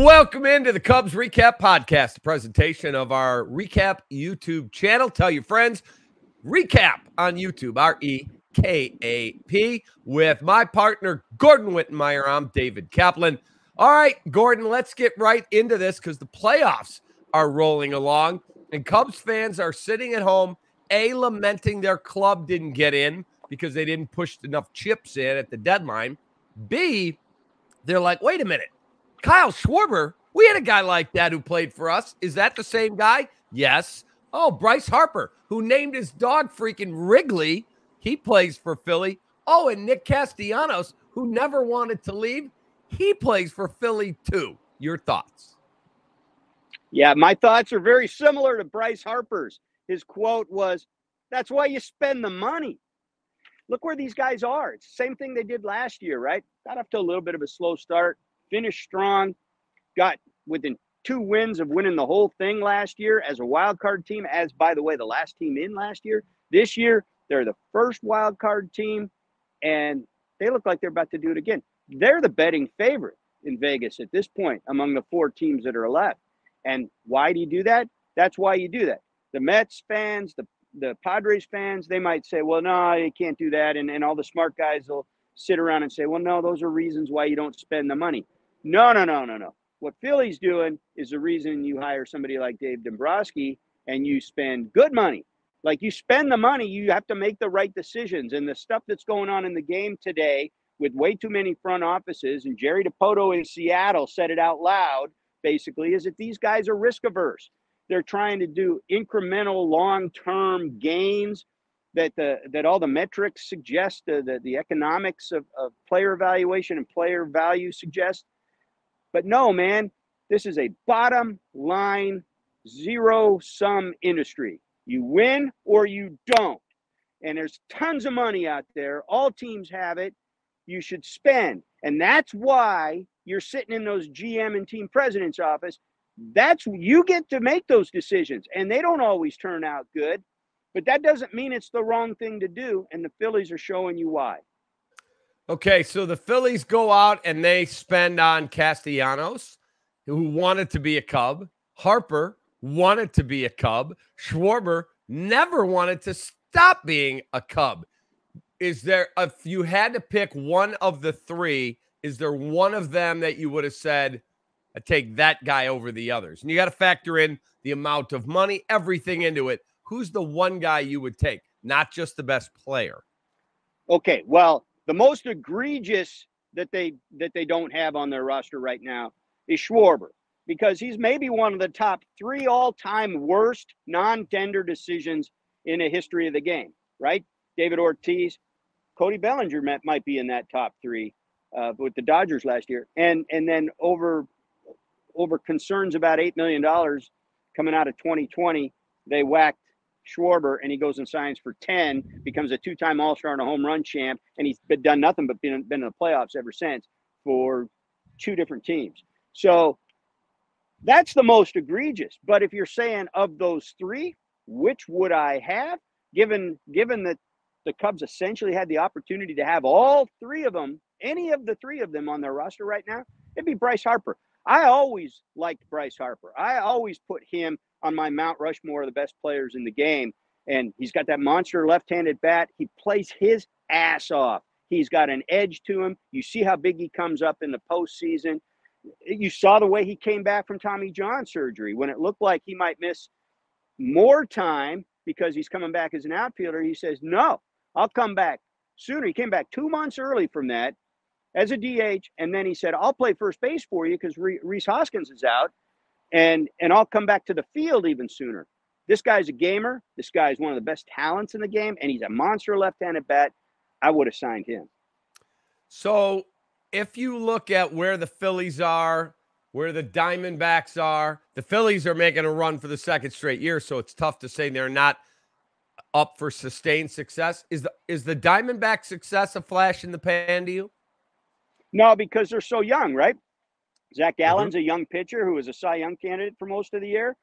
Welcome into the Cubs REKAP Podcast, a presentation of our REKAP YouTube channel. Tell your friends, REKAP on YouTube, R-E-K-A-P, with my partner, Gordon Wittenmeyer. I'm David Kaplan. All right, Gordon, let's get right into this because the playoffs are rolling along, and Cubs fans are sitting at home, A, lamenting their club didn't get in because they didn't push enough chips in at the deadline. B, they're like, wait a minute. Kyle Schwarber, we had a guy like that who played for us. Is that the same guy? Yes. Oh, Bryce Harper, who named his dog freaking Wrigley. He plays for Philly. Oh, and Nick Castellanos, who never wanted to leave. He plays for Philly too. Your thoughts? Yeah, my thoughts are very similar to Bryce Harper's. His quote was, "That's why you spend the money." Look where these guys are. It's the same thing they did last year, right? Got off to a little bit of a slow start. Finished strong, got within 2 wins of winning the whole thing last year as a wild card team, as, by the way, the last team in last year. This year, they're the first wild card team, and they look like they're about to do it again. They're the betting favorite in Vegas at this point among the 4 teams that are left. And why do you do that? That's why you do that. The Mets fans, the Padres fans, they might say, well, no, you can't do that. And all the smart guys will sit around and say, well, no, those are reasons why you don't spend the money. No. What Philly's doing is the reason you hire somebody like Dave Dombrowski and you spend good money. Like, you spend the money, you have to make the right decisions. And the stuff that's going on in the game today with way too many front offices, and Jerry Dipoto in Seattle said it out loud, basically, is that these guys are risk averse. They're trying to do incremental long-term gains that all the metrics suggest, the economics of player evaluation and player value suggest. But no, man, this is a bottom line, zero-sum industry. You win or you don't. And there's tons of money out there. All teams have it. You should spend. And that's why you're sitting in those GM and team president's office. You get to make those decisions. And they don't always turn out good. But that doesn't mean it's the wrong thing to do. And the Phillies are showing you why. Okay, so the Phillies go out and they spend on Castellanos, who wanted to be a Cub. Harper wanted to be a Cub. Schwarber never wanted to stop being a Cub. Is there, if you had to pick one of the 3, is there one of them that you would have said, I take that guy over the others? And you got to factor in the amount of money, everything into it. Who's the one guy you would take, not just the best player? Okay, well, the most egregious that they don't have on their roster right now is Schwarber, because he's maybe one of the top 3 all-time worst non-tender decisions in the history of the game, right? David Ortiz, Cody Bellinger might be in that top 3 with the Dodgers last year. And then over concerns about $8 million coming out of 2020, they whacked Schwarber, and he goes and signs for 10, becomes a 2-time All-Star and a home run champ, and he's done nothing but been in the playoffs ever since for 2 different teams. So that's the most egregious. But if you're saying of those 3, which would I have? Given that the Cubs essentially had the opportunity to have all 3 of them, any of the 3 of them on their roster right now, it'd be Bryce Harper. I always liked Bryce Harper. I always put him on my Mount Rushmore of the best players in the game. And he's got that monster left-handed bat. He plays his ass off. He's got an edge to him. You see how big he comes up in the postseason. You saw the way he came back from Tommy John surgery when it looked like he might miss more time because he's coming back as an outfielder. He says, no, I'll come back sooner. He came back 2 months early from that as a DH. And then he said, I'll play first base for you because Rhys Hoskins is out. And I'll come back to the field even sooner. This guy's a gamer. This guy is one of the best talents in the game, and he's a monster left-handed bat. I would have signed him. So if you look at where the Phillies are, where the Diamondbacks are, the Phillies are making a run for the 2nd straight year, so it's tough to say they're not up for sustained success. Is the Diamondback success a flash in the pan to you? No, because they're so young, right? Zach Gallen's a young pitcher who was a Cy Young candidate for most of the year.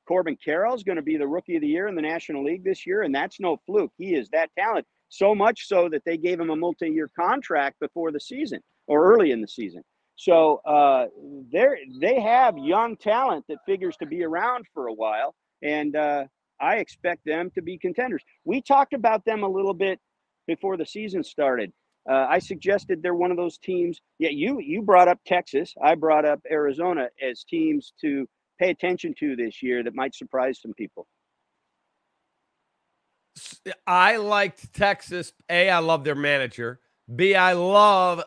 Corbin Carroll's going to be the Rookie of the Year in the National League this year, and that's no fluke. He is that talented, so much so that they gave him a multi-year contract before the season or early in the season. So they have young talent that figures to be around for a while, and I expect them to be contenders. We talked about them a little bit before the season started. I suggested they're one of those teams. Yeah, you brought up Texas. I brought up Arizona as teams to pay attention to this year that might surprise some people. I liked Texas. A, I love their manager. B, I love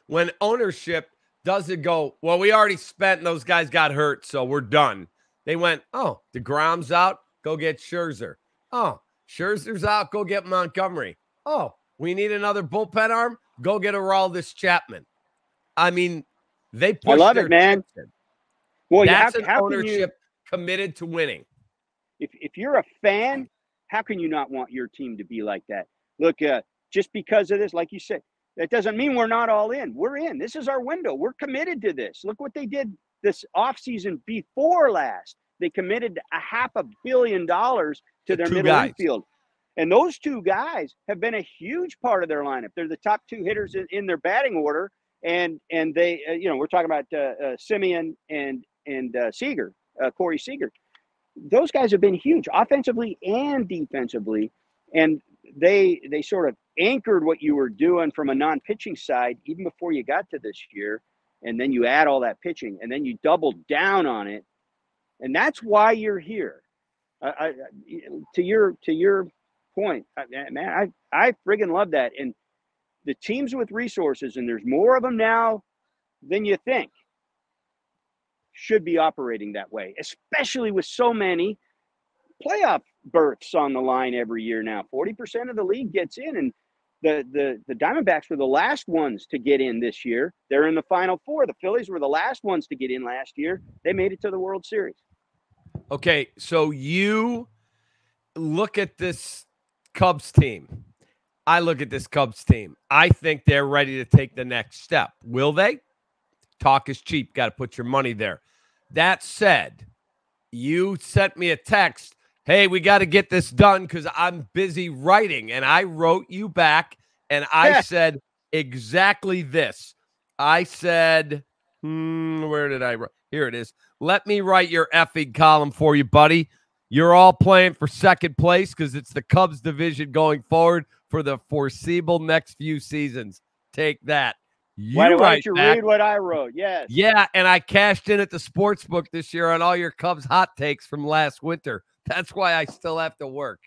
when ownership doesn't go, well, we already spent and those guys got hurt, so we're done. They went, oh, DeGrom's out, go get Scherzer. Oh, Scherzer's out, go get Montgomery. Oh, we need another bullpen arm, go get Aroldis Chapman. I mean, they pushed. I love it, man. Well, that's an ownership committed to winning. If you're a fan, how can you not want your team to be like that? Look, just because of this, like you said, that doesn't mean we're not all in. We're in. This is our window. We're committed to this. Look what they did this offseason before last. They committed $500 million to their middle infield. And those two guys have been a huge part of their lineup. They're the top two hitters in their batting order. And they, we're talking about Simeon and Seager, Corey Seager. Those guys have been huge offensively and defensively. And they sort of anchored what you were doing from a non-pitching side even before you got to this year. And then you add all that pitching and then you double down on it. And that's why you're here. To your point, man, I friggin' love that. And the teams with resources, and there's more of them now than you think, should be operating that way, especially with so many playoff berths on the line every year now. 40% of the league gets in, and the Diamondbacks were the last ones to get in this year. They're in the Final Four. The Phillies were the last ones to get in last year. They made it to the World Series. Okay, so you look at this Cubs team. I look at this Cubs team. I think they're ready to take the next step. Will they? Talk is cheap. Got to put your money there. That said, you sent me a text, hey, we got to get this done because I'm busy writing. And I wrote you back, and I said exactly this. I said, where did I write? Here it is. Let me write your effing column for you, buddy. You're all playing for second place because it's the Cubs division going forward for the foreseeable next few seasons. Take that. Why don't you read what I wrote? Yes. Yeah, and I cashed in at the sportsbook this year on all your Cubs hot takes from last winter. That's why I still have to work.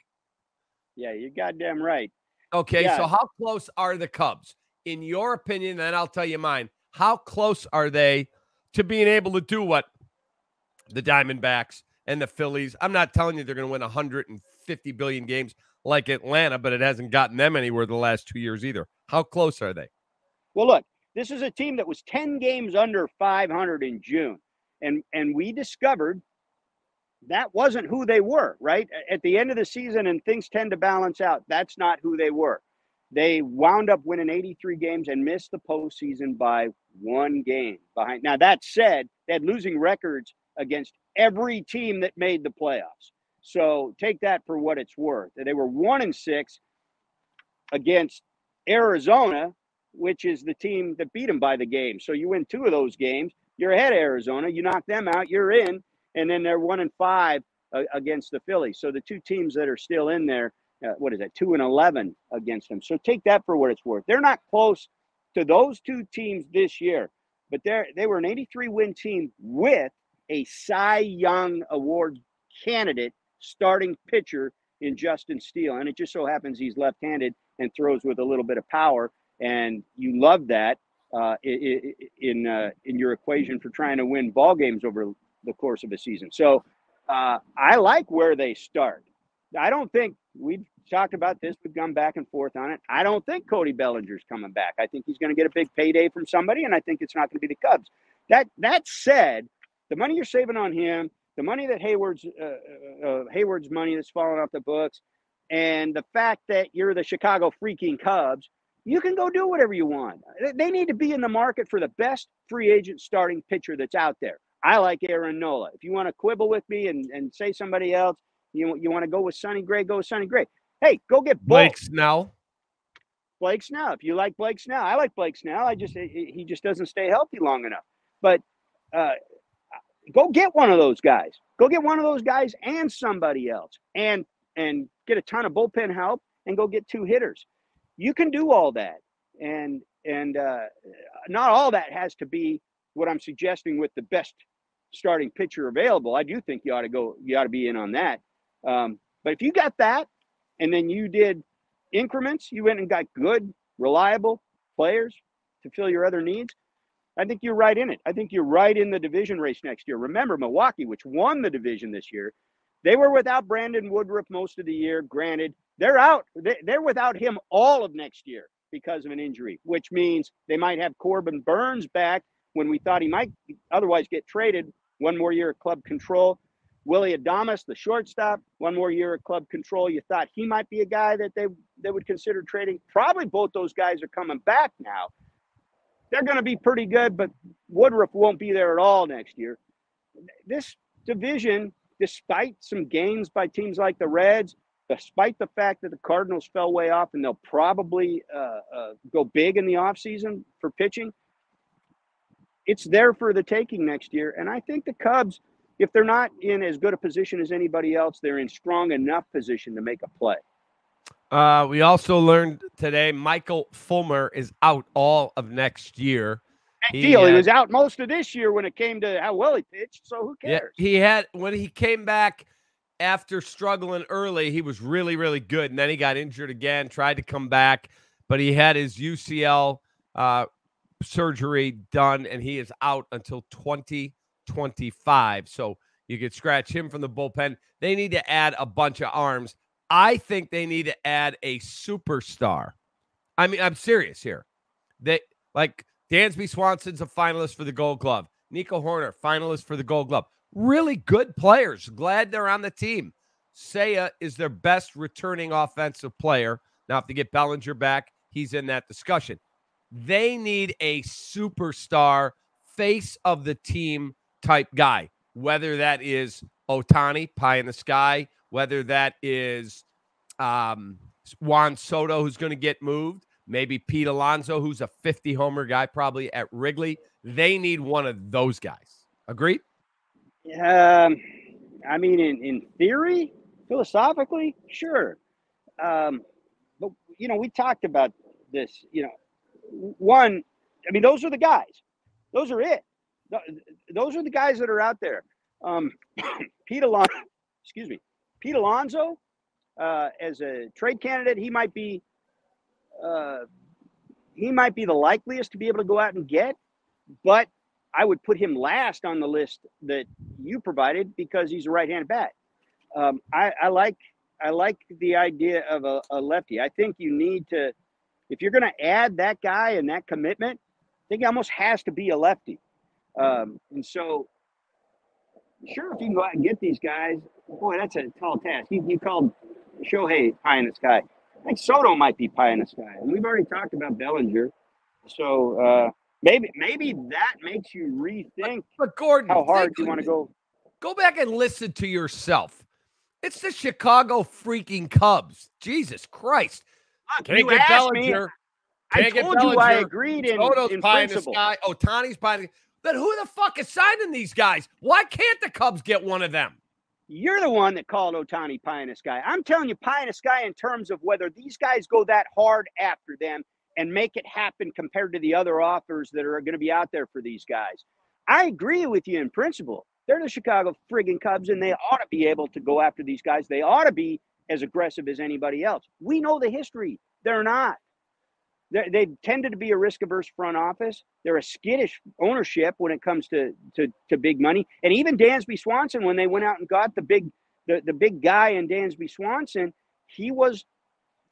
Yeah, you're goddamn right. Okay, so how close are the Cubs? In your opinion, and I'll tell you mine, how close are they to being able to do what the Diamondbacks and the Phillies? I'm not telling you they're going to win 150 billion games like Atlanta, but it hasn't gotten them anywhere the last 2 years either. How close are they? Well, look, this is a team that was 10 games under 500 in June. And we discovered that wasn't who they were, right? At the end of the season, and things tend to balance out, that's not who they were. They wound up winning 83 games and missed the postseason by 1 game behind. Now, that said, they had losing records against every team that made the playoffs. So take that for what it's worth. They were 1-6 against Arizona, which is the team that beat them by the game. So you win 2 of those games, you're ahead of Arizona. You knock them out, you're in. And then they're 1-5 against the Phillies. So the 2 teams that are still in there, 2-11 against them. So take that for what it's worth. They're not close to those 2 teams this year, but they were an 83-win team with a Cy Young Award candidate starting pitcher in Justin Steele. And it just so happens he's left-handed and throws with a little bit of power. And you love that in your equation for trying to win ball games over the course of a season. So I like where they start. I don't think we've talked about this. We've gone back and forth on it. I don't think Cody Bellinger's coming back. I think he's going to get a big payday from somebody, and I think it's not going to be the Cubs. That said, the money you're saving on him, the money that Hayward's money that's falling off the books, and the fact that you're the Chicago freaking Cubs, you can go do whatever you want. They need to be in the market for the best free agent starting pitcher that's out there. I like Aaron Nola. If you want to quibble with me and say somebody else, you want to go with Sonny Gray, go with Sonny Gray. Hey, go get both. Blake Snell. Blake Snell. If you like Blake Snell, I like Blake Snell. He just doesn't stay healthy long enough. But go get one of those guys. Go get one of those guys and somebody else, and get a ton of bullpen help, and go get 2 hitters. You can do all that, and not all that has to be what I'm suggesting with the best starting pitcher available. I do think you ought to be in on that. But if you got that, and then you did increments, you went and got good, reliable players to fill your other needs, I think you're right in it. I think you're right in the division race next year. Remember, Milwaukee, which won the division this year, they were without Brandon Woodruff most of the year. Granted, they're out. They're without him all of next year because of an injury, which means they might have Corbin Burns back when we thought he might otherwise get traded. 1 more year at club control. Willie Adames, the shortstop, 1 more year at club control. You thought he might be a guy that they would consider trading. Probably both those guys are coming back now. They're going to be pretty good, but Woodruff won't be there at all next year. This division, despite some gains by teams like the Reds, despite the fact that the Cardinals fell way off and they'll probably go big in the offseason for pitching, it's there for the taking next year. And I think the Cubs, if they're not in as good a position as anybody else, they're in strong enough position to make a play. We also learned today Michael Fulmer is out all of next year. He was out most of this year when it came to how well he pitched, so who cares? Yeah, when he came back after struggling early, he was really, really good. And then he got injured again, tried to come back, but he had his UCL surgery done, and he is out until 2025. So you could scratch him from the bullpen. They need to add a bunch of arms. I think they need to add a superstar. I mean, I'm serious here. Dansby Swanson's a finalist for the Gold Glove. Nico Horner, finalist for the Gold Glove. Really good players. Glad they're on the team. Seiya is their best returning offensive player. Now, if they get Bellinger back, he's in that discussion. They need a superstar, face of the team type guy, whether that is Ohtani, pie in the sky, whether that is Juan Soto, who's going to get moved, maybe Pete Alonso, who's a 50-homer guy probably at Wrigley. They need one of those guys. Agreed? I mean, in theory, philosophically, sure. But, we talked about this, one, I mean, those are the guys. Those are it. Those are the guys that are out there. Pete Alonso, as a trade candidate, he might be the likeliest to be able to go out and get, but I would put him last on the list that you provided because he's a right-handed bat. I like the idea of a lefty. I think you need to, if you're going to add that guy and that commitment, I think it almost has to be a lefty. And so, sure, if you can go out and get these guys, boy, that's a tall task. You called Shohei pie in the sky. I think Soto might be pie in the sky. And we've already talked about Bellinger. So maybe that makes you rethink but Gordon, how hard you want to go. Go back and listen to yourself. It's the Chicago freaking Cubs. Jesus Christ. Look, can't get Bellinger. I told you I agreed in pie principle. In the sky. Ohtani's pie in the sky. Then who the fuck is signing these guys? Why can't the Cubs get one of them? You're the one that called Ohtani pie in the sky. I'm telling you pie in the sky in terms of whether these guys go that hard after them and make it happen compared to the other offers that are going to be out there for these guys. I agree with you in principle. They're the Chicago friggin' Cubs, and they ought to be able to go after these guys. They ought to be as aggressive as anybody else. We know the history. They're not. They've tended to be a risk-averse front office. They're a skittish ownership when it comes to big money. And even Dansby Swanson, when they went out and got the big guy in Dansby Swanson, he was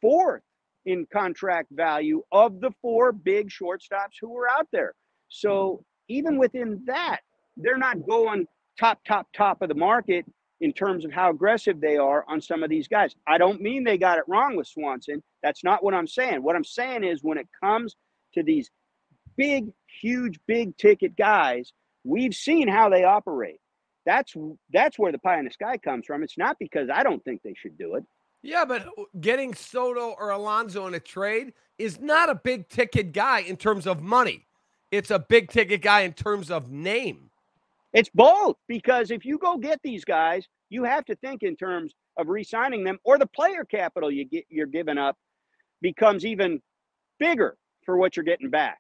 4th in contract value of the 4 big shortstops who were out there. So even within that, they're not going top of the market in terms of how aggressive they are on some of these guys. I don't mean they got it wrong with Swanson. That's not what I'm saying. What I'm saying is when it comes to these big, huge, big-ticket guys, we've seen how they operate. That's where the pie in the sky comes from. It's not because I don't think they should do it. Yeah, but getting Soto or Alonso in a trade is not a big ticket guy in terms of money. It's a big ticket guy in terms of name. It's both, because if you go get these guys, you have to think in terms of re-signing them, or the player capital you're giving up becomes even bigger for what you're getting back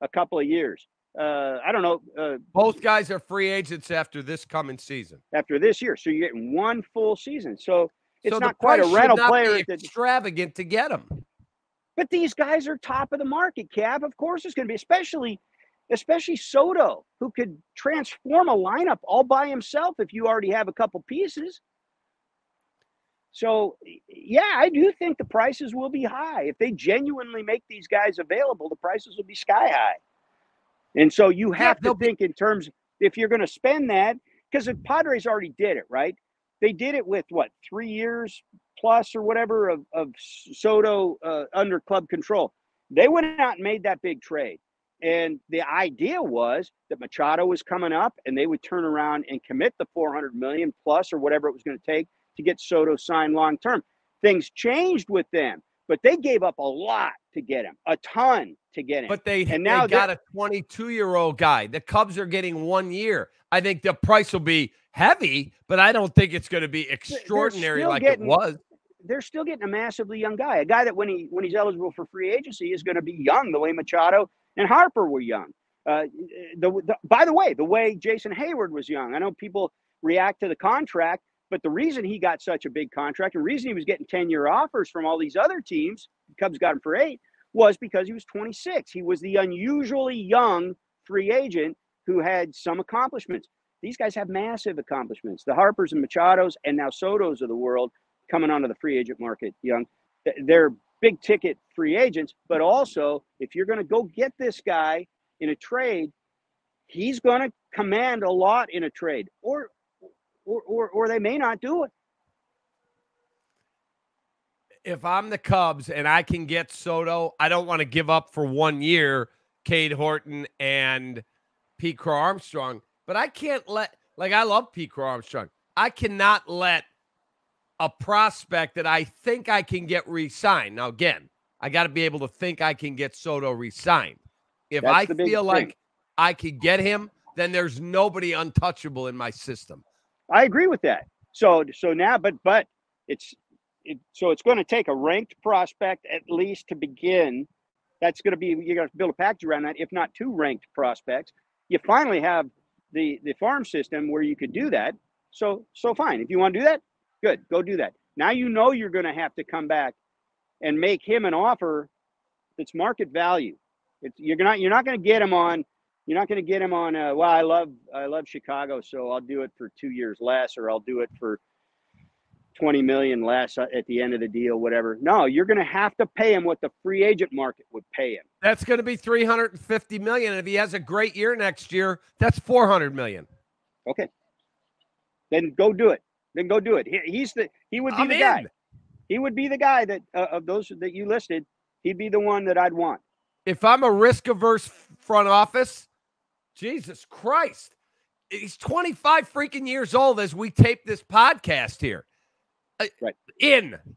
a couple of years. I don't know. Both guys are free agents after this coming season. After this year. So you're getting one full season. So it's not the quite a price rental should not player. be extravagant to get them. But these guys are top of the market, Cap. Of course it's going to be, especially Soto, who could transform a lineup all by himself if you already have a couple pieces. So, yeah, I do think the prices will be high. If they genuinely make these guys available, the prices will be sky high. And so you have to think in terms, if you're going to spend that, because the Padres already did it, right? They did it with, 3 years plus or whatever of Soto under club control. They went out and made that big trade. And the idea was that Machado was coming up and they would turn around and commit the $400 million plus or whatever it was going to take to get Soto signed long-term. Things changed with them, but they gave up a lot to get him, a ton to get him. But they got a 22-year-old guy. The Cubs are getting 1 year. I think the price will be heavy, but I don't think it's going to be extraordinary like it was. They're still getting a massively young guy, a guy that when he's eligible for free agency is going to be young, the way Machado and Harper were young. By the way, the way Jason Hayward was young. I know people react to the contract, but the reason he got such a big contract, and the reason he was getting 10-year offers from all these other teams, the Cubs got him for 8, was because he was 26. He was the unusually young free agent who had some accomplishments. These guys have massive accomplishments. The Harpers and Machados and now Sotos of the world coming onto the free agent market young. They're big ticket free agents, but also if you're going to go get this guy in a trade, he's going to command a lot in a trade, or they may not do it. If I'm the Cubs and I can get Soto, I don't want to give up for 1 year Cade Horton and Pete Crow Armstrong, but I can't I love Pete Crow Armstrong. I cannot let a prospect that I think I can get re-signed. Now, again, I got to be able to think I can get Soto re-signed. If I feel like I could get him, then there's nobody untouchable in my system. I agree with that. So now, but it's going to take a ranked prospect at least to begin. That's going to be, you got to build a package around that, if not 2 ranked prospects. You finally have the farm system where you could do that. So fine. If you want to do that, good, go do that. Now you know you're going to have to come back and make him an offer that's market value. You're not going to get him on. You're not going to get him on. Well, I love Chicago, so I'll do it for 2 years less, or I'll do it for $20 million less at the end of the deal, whatever. No, you're going to have to pay him what the free agent market would pay him. That's going to be $350 million. And if he has a great year next year, that's $400 million. Okay, then go do it. He would be the guy. He would be the guy that of those that you listed, he'd be the one that I'd want. If I'm a risk-averse front office, Jesus Christ, he's 25 freaking years old as we tape this podcast here. Right.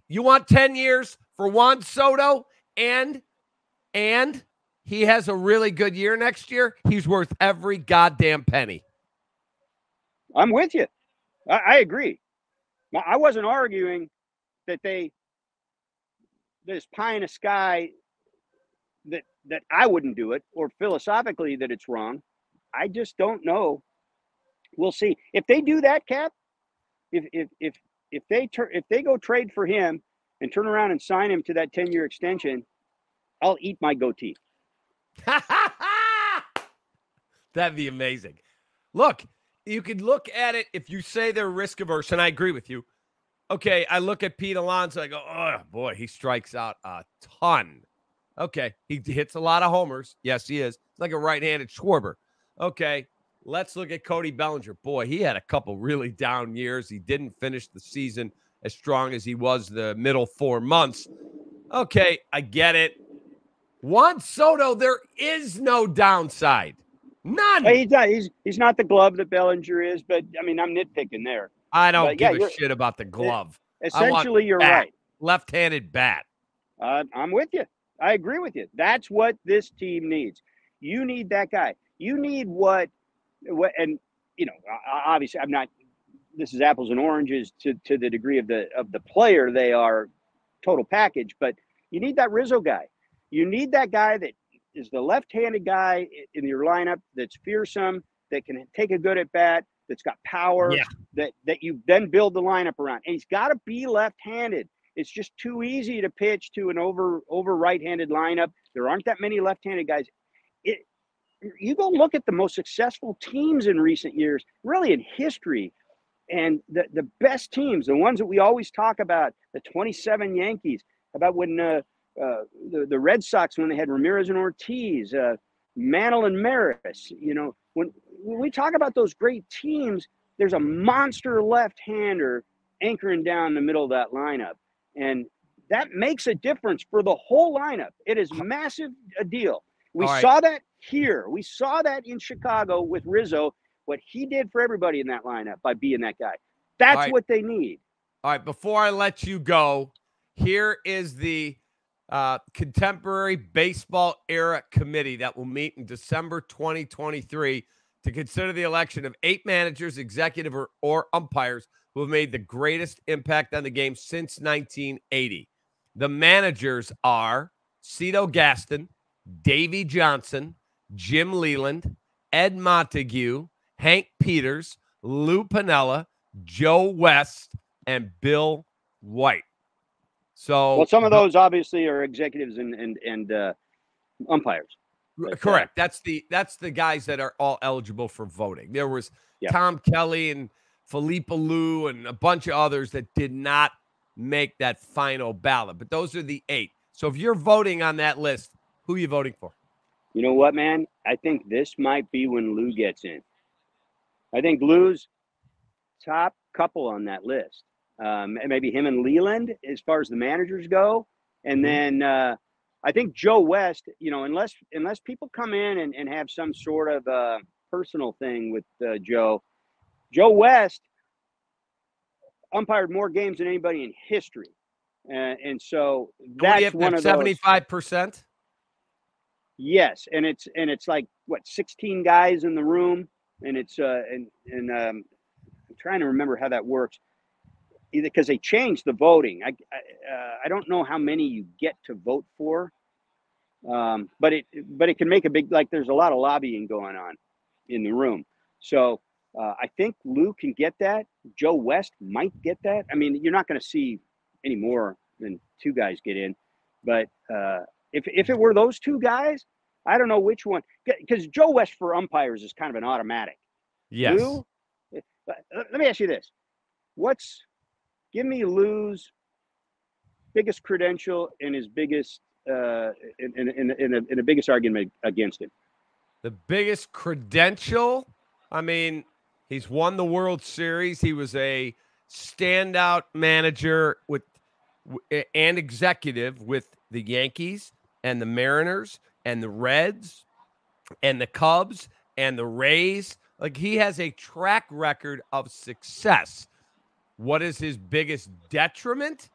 You want 10 years for Juan Soto, and he has a really good year next year, he's worth every goddamn penny. I'm with you. I agree. I wasn't arguing that there's pie in the sky that I wouldn't do it, or philosophically that it's wrong. I just don't know. We'll see. If they do that, Cap, if they go trade for him and turn around and sign him to that 10-year extension, I'll eat my goatee. That'd be amazing. Look, you could look at it if you say they're risk averse, and I agree with you. Okay, I look at Pete Alonso, I go, oh, boy, he strikes out a ton. Okay, he hits a lot of homers. Yes, he is. It's like a right-handed Schwarber. Okay, let's look at Cody Bellinger. Boy, he had a couple really down years. He didn't finish the season as strong as he was the middle 4 months. Okay, I get it. Juan Soto, there is no downside. None. He's not the glove that Bellinger is, but, I mean, I'm nitpicking there. I don't give a shit about the glove. Essentially, you're right. left-handed bat. I'm with you. I agree with you. That's what this team needs. You need that guy. You need what, and obviously I'm not. This is apples and oranges to the degree of the player. They are total package, but you need that Rizzo guy. You need that guy that is the left-handed guy in your lineup that's fearsome, that can take a good at bat, that's got power, that you then build the lineup around. And he's got to be left-handed. It's just too easy to pitch to an over right-handed lineup. There aren't that many left-handed guys. You go look at the most successful teams in recent years, really in history, and the best teams, the ones that we always talk about, the 27 Yankees, about when the Red Sox, when they had Ramirez and Ortiz, Mantle and Maris. When we talk about those great teams, there's a monster left-hander anchoring down the middle of that lineup. And that makes a difference for the whole lineup. It is massive a deal. We saw that here. We saw that in Chicago with Rizzo, what he did for everybody in that lineup by being that guy. That's what they need. All right, before I let you go, here is the Contemporary Baseball Era Committee that will meet in December 2023 to consider the election of 8 managers, executive or umpires who have made the greatest impact on the game since 1980. The managers are Cito Gaston, Davey Johnson, Jim Leland, Ed Montague, Hank Peters, Lou Piniella, Joe West, and Bill White. So, some of those obviously are executives and umpires. Correct. That's the guys that are all eligible for voting. There was Tom Kelly and Felipe Alou and a bunch of others that did not make that final ballot. But those are the 8. So if you're voting on that list, who are you voting for? You know what, man? I think this might be when Lou gets in. I think Lou's top couple on that list. Maybe him and Leland as far as the managers go. And then I think Joe West, unless people come in and have some sort of personal thing with Joe West umpired more games than anybody in history. And so that's one of those. 75%? Yes. And it's like, 16 guys in the room. And it's, I'm trying to remember how that works. Either because they changed the voting. I don't know how many you get to vote for, but it can make a big, there's a lot of lobbying going on in the room. So I think Lou can get that. Joe West might get that. I mean, you're not going to see any more than 2 guys get in, but if it were those 2 guys, I don't know which one, because Joe West for umpires is kind of an automatic. Yes. Lou, let me ask you this: give me Lou's biggest credential and his biggest in the biggest argument against him. The biggest credential? I mean, he's won the World Series. He was a standout manager and executive with the Yankees and the Mariners and the Reds and the Cubs and the Rays. He has a track record of success. What is his biggest detriment?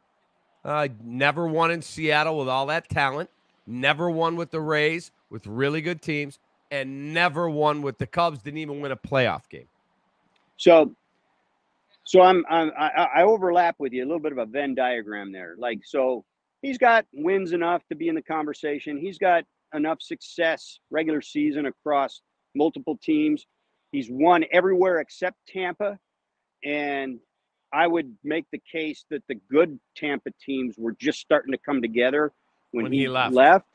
Never won in Seattle with all that talent. Never won with the Rays with really good teams, and never won with the Cubs. Didn't even win a playoff game. So I overlap with you, a little bit of a Venn diagram there. So he's got wins enough to be in the conversation. He's got enough success regular season across multiple teams. He's won everywhere except Tampa, and I would make the case that the good Tampa teams were just starting to come together when he left.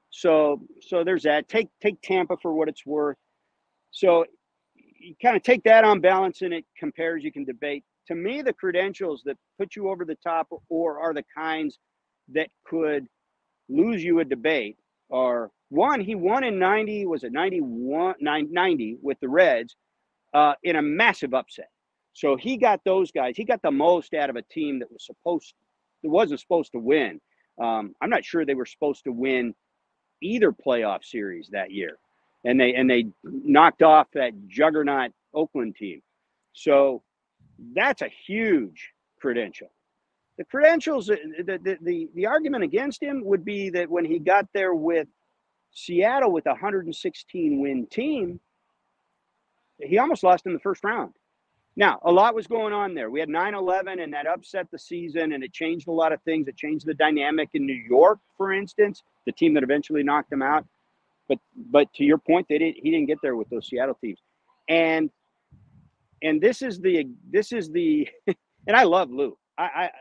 So there's that. Take Tampa for what it's worth. So you kind of take that on balance, and it compares. You can debate. To me, the credentials that put you over the top or are the kinds that could lose you a debate are, one, he won in 90 with the Reds in a massive upset. So he got those guys. He got the most out of a team that wasn't supposed to win. I'm not sure they were supposed to win either playoff series that year, and they knocked off that juggernaut Oakland team. So that's a huge credential. The credentials, the argument against him would be that when he got there with Seattle with a 116 win team, he almost lost in the first round. Now, a lot was going on there. We had 9/11, and that upset the season, and it changed a lot of things. It changed the dynamic in New York, for instance, the team that eventually knocked him out. But to your point, he didn't get there with those Seattle teams. And this is the and I love Lou. I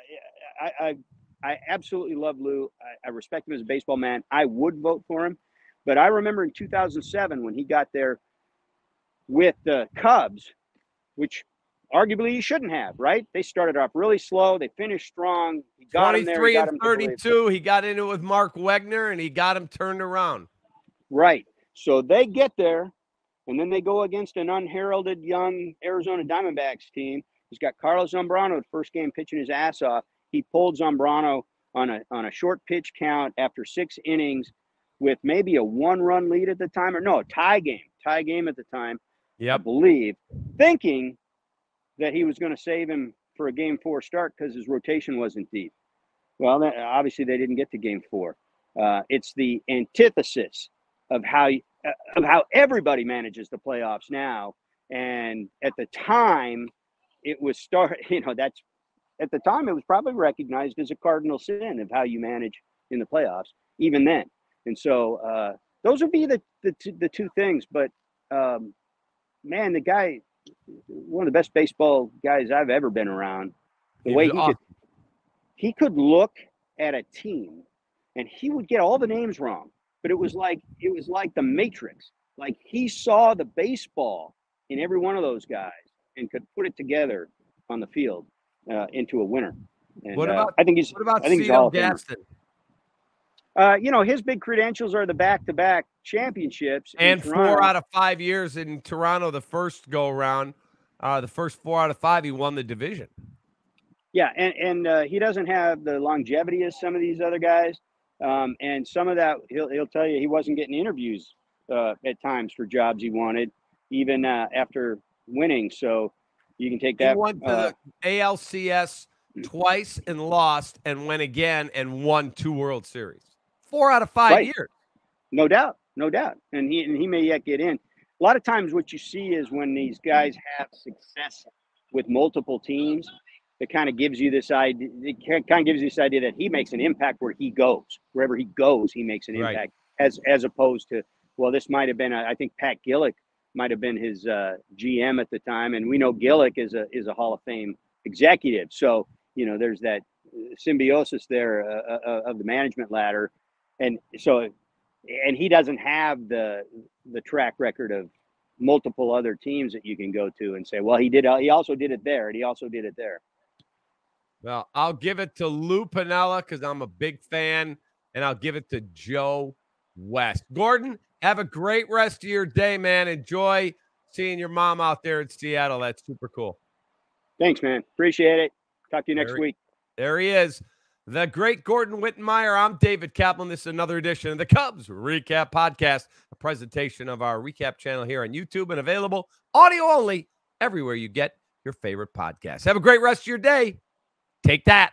absolutely love Lou. I respect him as a baseball man. I would vote for him. But I remember in 2007 when he got there with the Cubs, which arguably he shouldn't have, right? They started off really slow. They finished strong. He got 23 and 32. He got into it with Mark Wegner, and he got him turned around. Right. So they get there, and then they go against an unheralded young Arizona Diamondbacks team. He's got Carlos Zambrano, the first game, pitching his ass off. He pulled Zambrano on a short pitch count after 6 innings with maybe a 1-run lead at the time, or no, a tie game at the time, I believe, thinking that he was going to save him for a Game 4 start because his rotation wasn't deep. Well, obviously they didn't get to Game 4. It's the antithesis of how everybody manages the playoffs now. And at the time, it was at the time it was probably recognized as a cardinal sin of how you manage in the playoffs, even then. And so those would be the two things. But man, the guy, one of the best baseball guys I've ever been around. The way he could look at a team and he would get all the names wrong, but it was like the Matrix. Like he saw the baseball in every one of those guys and could put it together on the field into a winner. And, what about Steele Gaston? His big credentials are the back-to-back championships. And 4 out of 5 years in Toronto, the first go-around, the first 4 out of 5, he won the division. Yeah, and he doesn't have the longevity as some of these other guys. And some of that, he'll tell you he wasn't getting interviews at times for jobs he wanted, even after winning. So you can take that. He went to the ALCS twice and lost, and went again and won 2 World Series. 4 out of 5 years. No doubt. And he may yet get in. A lot of times what you see is when these guys have success with multiple teams, it kind of gives you this idea. It kind of gives you this idea that he makes an impact where he goes. Wherever he goes, he makes an impact. As opposed to, well, this might have been, I think Pat Gillick might have been his GM at the time, and we know Gillick is a Hall of Fame executive. So there's that symbiosis there of the management ladder. And so, and he doesn't have the track record of multiple other teams that you can go to and say, well, he also did it there, and he also did it there. Well, I'll give it to Lou Piniella because I'm a big fan, and I'll give it to Joe West. Gordon, have a great rest of your day, man. Enjoy seeing your mom out there in Seattle. That's super cool. Thanks, man. Appreciate it. Talk to you next week. There he is. The great Gordon Wittenmeyer. I'm David Kaplan. This is another edition of the Cubs Recap Podcast, a presentation of our recap channel here on YouTube and available audio only everywhere you get your favorite podcasts. Have a great rest of your day. Take that.